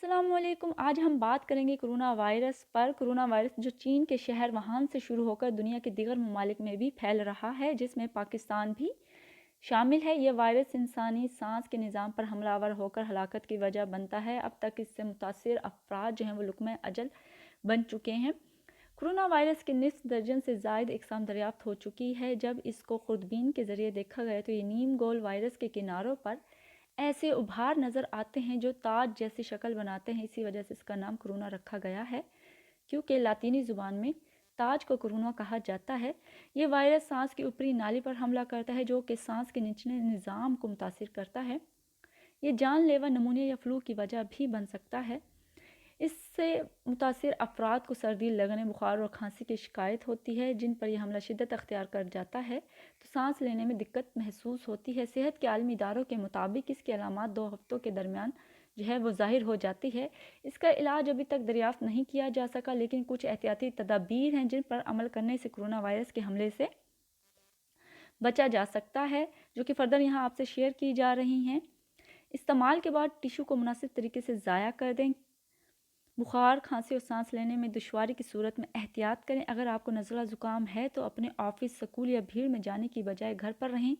السلام علیکم۔ آج ہم بات کریں گے کرونا وائرس پر۔ کرونا وائرس جو چین کے شہر ووہان سے شروع ہو کر دنیا کے دیگر ممالک میں بھی پھیل رہا ہے، جس میں پاکستان بھی شامل ہے۔ یہ وائرس انسانی سانس کے نظام پر حملہ آور ہو کر ہلاکت کی وجہ بنتا ہے۔ اب تک اس سے متاثر افراد جو ہیں وہ لقمۂ اجل بن چکے ہیں۔ کرونا وائرس کے نصف درجن سے زائد اقسام دریافت ہو چکی ہے۔ جب اس کو خوردبین کے ذریعے دیکھا گیا تو یہ نیم گول وائرس کے کناروں پر ایسے ابھار نظر آتے ہیں جو تاج جیسی شکل بناتے ہیں۔ اسی وجہ سے اس کا نام کرونا رکھا گیا ہے، کیونکہ لاطینی زبان میں تاج کو کرونا کہا جاتا ہے۔ یہ وائرس سانس کی اوپری نالی پر حملہ کرتا ہے، جو کہ سانس کے نچلے نظام کو متاثر کرتا ہے۔ یہ جان لیوا نمونیا یا فلو کی وجہ بھی بن سکتا ہے۔ اس سے متاثر افراد کو سردی لگنے، بخار اور کھانسی کی شکایت ہوتی ہے، جن پر یہ حملہ شدت اختیار کر جاتا ہے تو سانس لینے میں دقت محسوس ہوتی ہے۔ صحت کے عالمی اداروں کے مطابق اس کی علامات 2 ہفتوں کے درمیان جو ہے وہ ظاہر ہو جاتی ہے۔ اس کا علاج ابھی تک دریافت نہیں کیا جا سکا، لیکن کچھ احتیاطی تدابیر ہیں جن پر عمل کرنے سے کرونا وائرس کے حملے سے بچا جا سکتا ہے، جو کہ فردر یہاں آپ سے شیئر کی جا رہی ہیں۔ استعمال کے بعد ٹشو کو مناسب طریقے سے ضائع کر دیں۔ بخار، کھانسی اور سانس لینے میں دشواری کی صورت میں احتیاط کریں۔ اگر آپ کو نزلہ زکام ہے تو اپنے آفس، سکول یا بھیڑ میں جانے کی بجائے گھر پر رہیں۔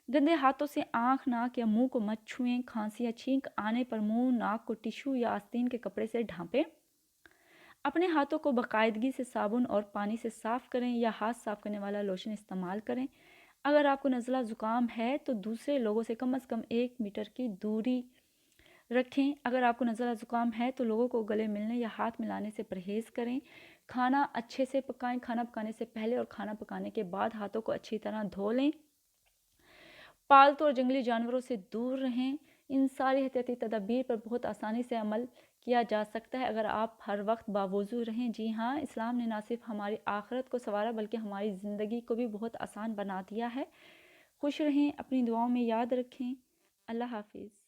گندے ہاتھوں سے آنکھ، ناک یا منہ کو مت چھوئیں۔ کھانسی یا چھینک آنے پر منہ، ناک کو ٹشو یا آستین کے کپڑے سے ڈھانپیں۔ اپنے ہاتھوں کو باقاعدگی سے صابن اور پانی سے صاف کریں یا ہاتھ صاف کرنے والا لوشن استعمال کریں۔ اگر آپ کو نزلہ زکام ہے تو دوسرے لوگوں سے کم از کم 1 میٹر کی دوری رکھیں۔ اگر آپ کو نزلہ زکام ہے تو لوگوں کو گلے ملنے یا ہاتھ ملانے سے پرہیز کریں۔ کھانا اچھے سے پکائیں۔ کھانا پکانے سے پہلے اور کھانا پکانے کے بعد ہاتھوں کو اچھی طرح دھو لیں۔ پالتو اور جنگلی جانوروں سے دور رہیں۔ ان ساری احتیاطی تدابیر پر بہت آسانی سے عمل کیا جا سکتا ہے اگر آپ ہر وقت باوضو رہیں۔ جی ہاں، اسلام نے نہ صرف ہماری آخرت کو سنوارا بلکہ ہماری زندگی کو بھی بہت آسان بنا دیا ہے۔ خوش رہیں، اپنی دعاؤں میں یاد رکھیں۔ اللہ حافظ۔